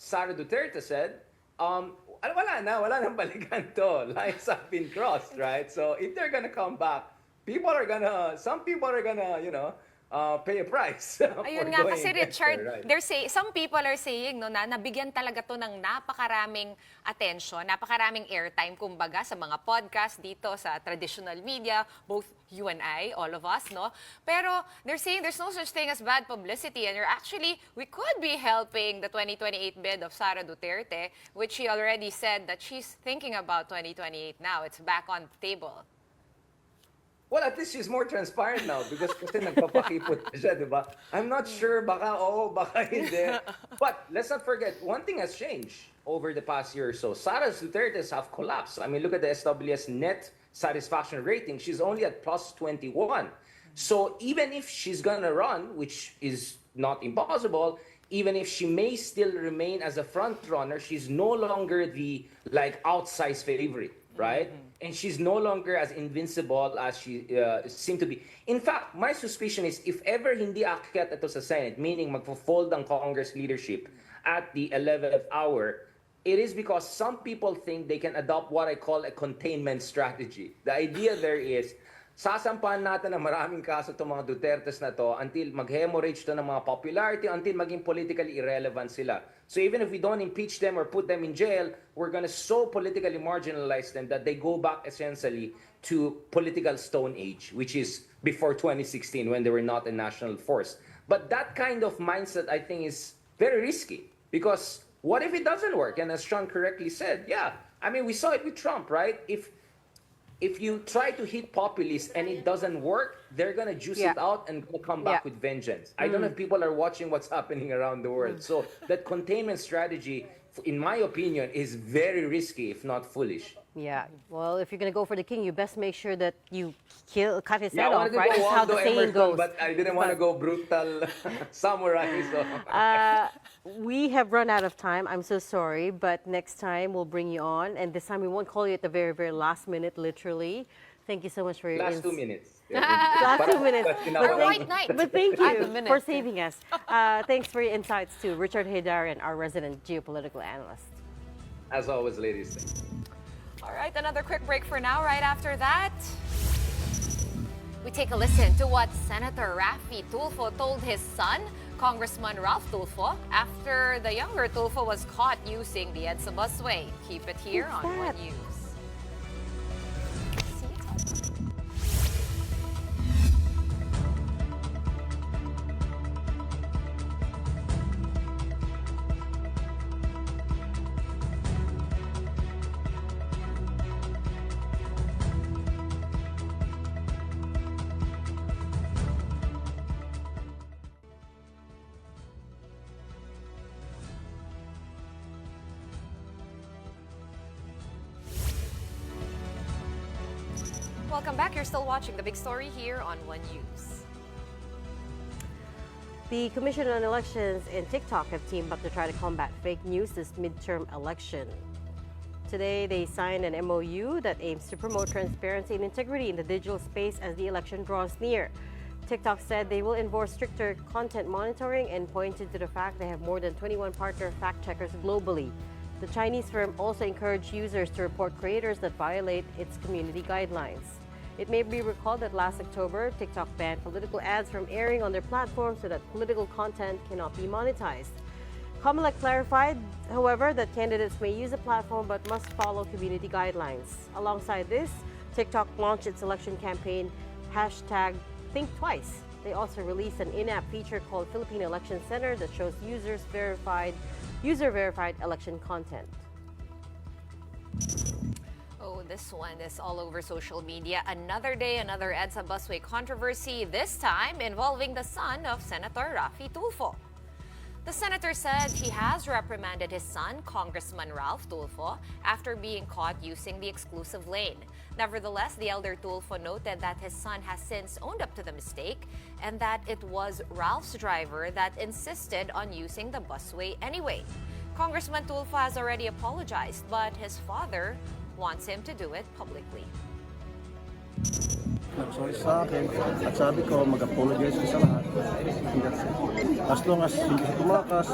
Sara Duterte said, wala nang balikan to. Lines have been crossed, right? So if they're gonna come back, some people are gonna, pay a price. Ayun nga kasi Richard, right? some people are saying no, na nabigyan talaga to ng napakaraming attention, napakaraming airtime kumbaga sa mga podcast dito sa traditional media, both you and I, all of us, no? Pero they're saying there's no such thing as bad publicity, and we could be helping the 2028 bid of Sara Duterte, which she already said that she's thinking about 2028 now. It's back on the table. Well, at least she's more transparent now because kasi nagpapakipot siya, di ba? I'm not sure, baka oo, baka hindi. But let's not forget, one thing has changed over the past year or so. Sara Duterte's have collapsed. I mean, look at the SWS net satisfaction rating. She's only at +21. So even if she's gonna run, which is not impossible, even if she may still remain as a front runner, she's no longer the outsized favorite, right? And she's no longer as invincible as she seemed to be. In fact, my suspicion is if ever hindi aakyat ito sa Senate, meaning magpo-fold ang Congress leadership at the 11th hour, it is because some people think they can adopt what I call a containment strategy. The idea there is, sasampahan natin ng maraming kaso itong mga Dutertes na to until mag-hemorrhage to ng mga popularity, until maging politically irrelevant sila. So even if we don't impeach them or put them in jail, we're gonna so politically marginalize them that they go back essentially to political stone age, which is before 2016 when they were not a national force. But that kind of mindset, I think, is very risky because what if it doesn't work? And as Shawn correctly said, yeah, I mean, we saw it with Trump, right? If you try to hit populists and it doesn't work, they're going to juice it out and come back with vengeance. I don't know if people are watching what's happening around the world. So that containment strategy, in my opinion, is very risky, if not foolish. Yeah. Well, if you're going to go for the king, you best make sure that you cut his head I off, wanted right? to go That's how the Waldo saying Emerson, goes. but I didn't want to go brutal samurai. So. We have run out of time. I'm so sorry, but next time we'll bring you on, and this time we won't call you at the very, very last minute, literally. Thank you so much for your Last 2 minutes. last 2 minutes. Or white night. But thank you for saving us. Thanks for your insights to Richard Haydarian, our resident geopolitical analyst. As always, ladies. All right, another quick break for now. Right after that, we take a listen to what Senator Rafi Tulfo told his son, Congressman Ralph Tulfo, after the younger Tulfo was caught using the EDSA busway. Keep it here on One News. Welcome back. You're still watching The Big Story here on One News. The Commission on Elections and TikTok have teamed up to try to combat fake news this midterm election. Today, they signed an MOU that aims to promote transparency and integrity in the digital space as the election draws near. TikTok said they will enforce stricter content monitoring and pointed to the fact they have more than 21 partner fact-checkers globally. The Chinese firm also encouraged users to report creators that violate its community guidelines. It may be recalled that last October, TikTok banned political ads from airing on their platform so that political content cannot be monetized. Comelec clarified, however, that candidates may use the platform but must follow community guidelines. Alongside this, TikTok launched its election campaign, #ThinkTwice. They also released an in-app feature called Philippine Election Center that shows user-verified election content. Oh, this one is all over social media. Another day, another EDSA busway controversy, this time involving the son of Senator Raffy Tulfo. The senator said he has reprimanded his son, Congressman Ralph Tulfo, after being caught using the exclusive lane. Nevertheless, the elder Tulfo noted that his son has since owned up to the mistake and that it was Ralph's driver that insisted on using the busway anyway. Congressman Tulfo has already apologized, but his father wants him to do it publicly. Nag-sorry sa akin at sabi ko mag-apologize ko sa lahat. As long as hindi siya tumakas,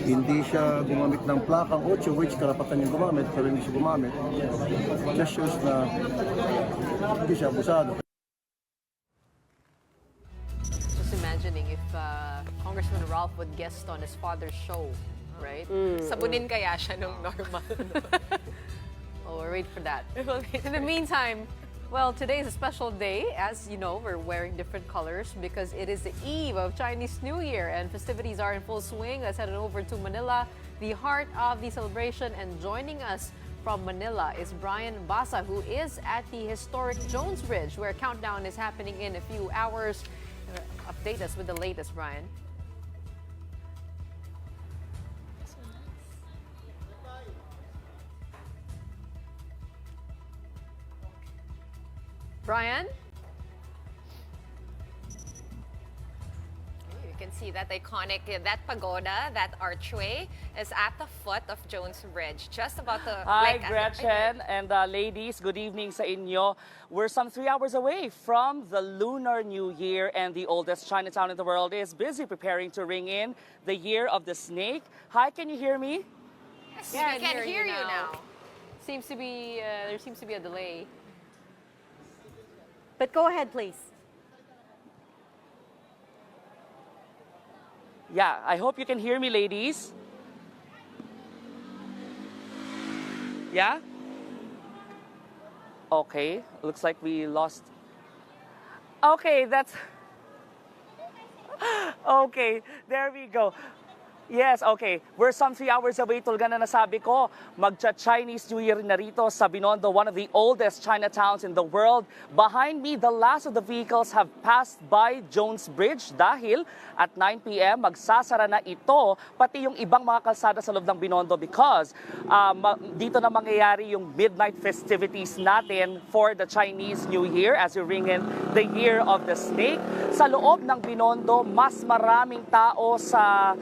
hindi siya gumamit ng plakang 8, which karapatan niya gumamit, pero hindi siya gumamit. Just shows na hindi siya abusado. Just imagining if Congressman Ralph would guest on his father's show, right? Sabunin kaya siya nung normal. Oh, we'll wait for that. In the meantime, well, today is a special day. As you know, we're wearing different colors because it is the eve of Chinese New Year and festivities are in full swing. Let's head over to Manila, the heart of the celebration. And joining us from Manila is Brian Basa, who is at the historic Jones Bridge, where countdown is happening in a few hours. Update us with the latest, Brian. Brian? You can see that iconic, that pagoda, that archway is at the foot of Jones Bridge. Just about to... Hi, Gretchen and ladies. Good evening sa inyo. We're some 3 hours away from the Lunar New Year, and the oldest Chinatown in the world is busy preparing to ring in the Year of the Snake. Hi, can you hear me? Yes, we can hear you now. Seems to be, there seems to be a delay. But go ahead, please. Yeah, I hope you can hear me, ladies. Yeah? Okay, looks like we lost. Okay, that's... Okay, there we go. Yes, okay. We're some 3 hours away, tulga na nasabi ko. Magcha-Chinese New Year na rito sa Binondo, one of the oldest Chinatowns in the world. Behind me, the last of the vehicles have passed by Jones Bridge dahil at 9 p.m. magsasara na ito, pati yung ibang mga kalsada sa loob ng Binondo because dito na mangyayari yung midnight festivities natin for the Chinese New Year as we ring in the Year of the Snake. Sa loob ng Binondo, mas maraming tao sa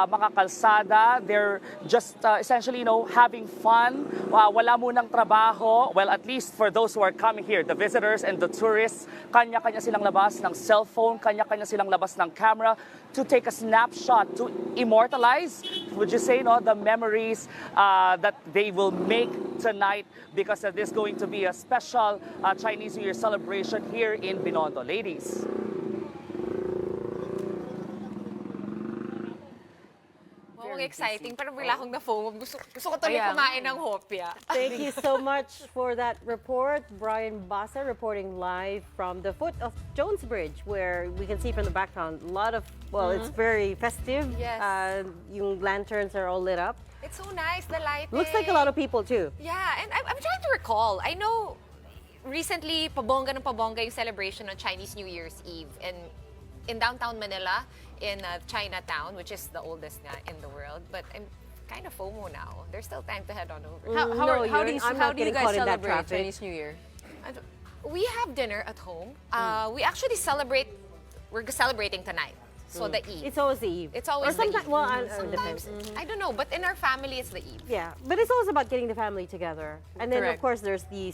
mga kalsada. They're just essentially, having fun. Wala munang trabaho. Well, at least for those who are coming here, the visitors and the tourists, kanya-kanya silang labas ng cellphone, kanya-kanya silang labas ng camera to take a snapshot, to immortalize, would you say, the memories that they will make tonight because of this going to be a special Chinese New Year celebration here in Binondo. Ladies. Exciting. Parang bigla akong na-foam. Gusto ko tuloy kumain ng hopya. Thank you so much for that report. Brian Basa reporting live from the foot of Jones Bridge, where we can see from the background a lot of, it's very festive. Yes. Yung lanterns are all lit up. It's so nice, the lighting. Looks like a lot of people too. Yeah, and I'm trying to recall. I know recently, pabongga yung celebration on Chinese New Year's Eve in downtown Manila, in Chinatown, which is the oldest in the world. But I'm kind of FOMO now. There's still time to head on over. How do you guys celebrate Chinese New Year? We have dinner at home. We actually we're celebrating tonight. So the eve. It's always the eve. It's always or sometimes, the eve. well, it Sometimes, depends. I don't know, but in our family, it's the eve. Yeah, but it's also about getting the family together. And then, of Correct. course, there's the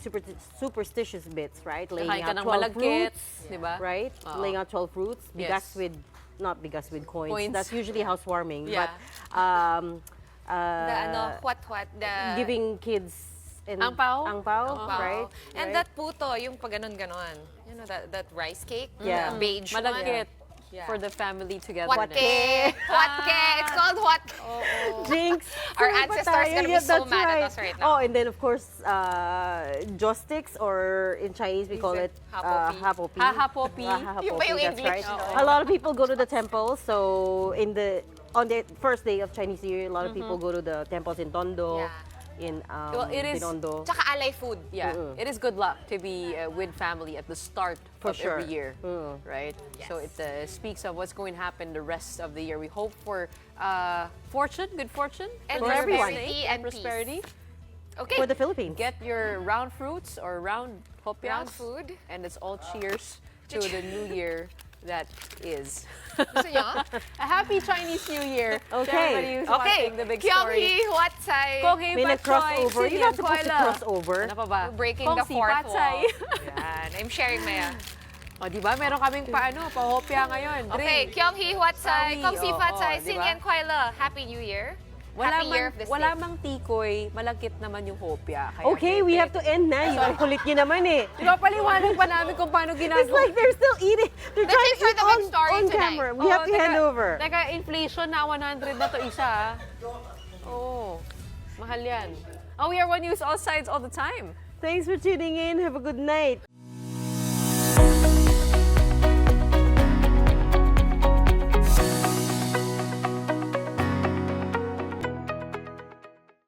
superstitious bits, right? Laying Kakain ka out ng 12 malagkit, fruits, di ba? right? Oo. Laying out 12 fruits, bigas Yes. with, not bigas with coins. Coins. That's usually housewarming. Yeah. But The giving kids in Angpao? angpao, Wow. right? And Right? that puto, yung pag ganon-ganon. You know, that rice cake? Yeah. The beige one. Malagkit Yeah. for the family together. Huatke! Huatke! It's called huatke. Jinx. Our Sino ba ancestors tayo? gonna be Yeah, so that's mad at right. us right now. Oh, and then of course, joss sticks, or in Chinese we call it Hapopi. hapopi. Hahapopi. Yun ba yung That's English? right. A lot of people go to the temple. So on the first day of Chinese New Year, a lot of people go to the temples in Tondo, Yeah. in Well, it is- Binondo. Tsaka alay food. Yeah, it is good luck to be with family at the start For of sure. every year, right? So it speaks of what's going to happen the rest of the year. We hope for fortune, good fortune, And for everyone. prosperity And and prosperity. Okay. For the Philippines. Get your round fruits or round hopias. Round food. And it's all cheers to the new year that is. Gusto nyo? A happy Chinese New Year to Okay. everybody who's Okay. watching the Big Story. Kyung-hee, Watsai. Kong-hee, May Patsoy, nag-crossover. You're not supposed to Sinian, cross over. Ano pa ba? We're breaking the Kong-si, fourth Patsay. wall. Yan. I'm sharing Maya. O, di ba? Meron kaming pa-hopya ngayon. Okay, Drink. Kyung-hee, Watsai. Sawi, Kong-si, oo, Patsay. di ba? Sinian, Kwaila. Happy New Year. Happy Year of the wala Snake. mang tikoy, malagkit naman yung hopya. Kaya Okay, we have to end na. Yung kulit niyo naman eh. Di ba, paliwanag pa namin kung paano ginagawa. It's like they're still eating. They're Let's trying to insert eat the big story on tonight. camera. We have to hand over. Teka, inflation na 100 na to isa. Oh, mahal yan. Oh, we are One News all sides all the time. Thanks for tuning in. Have a good night.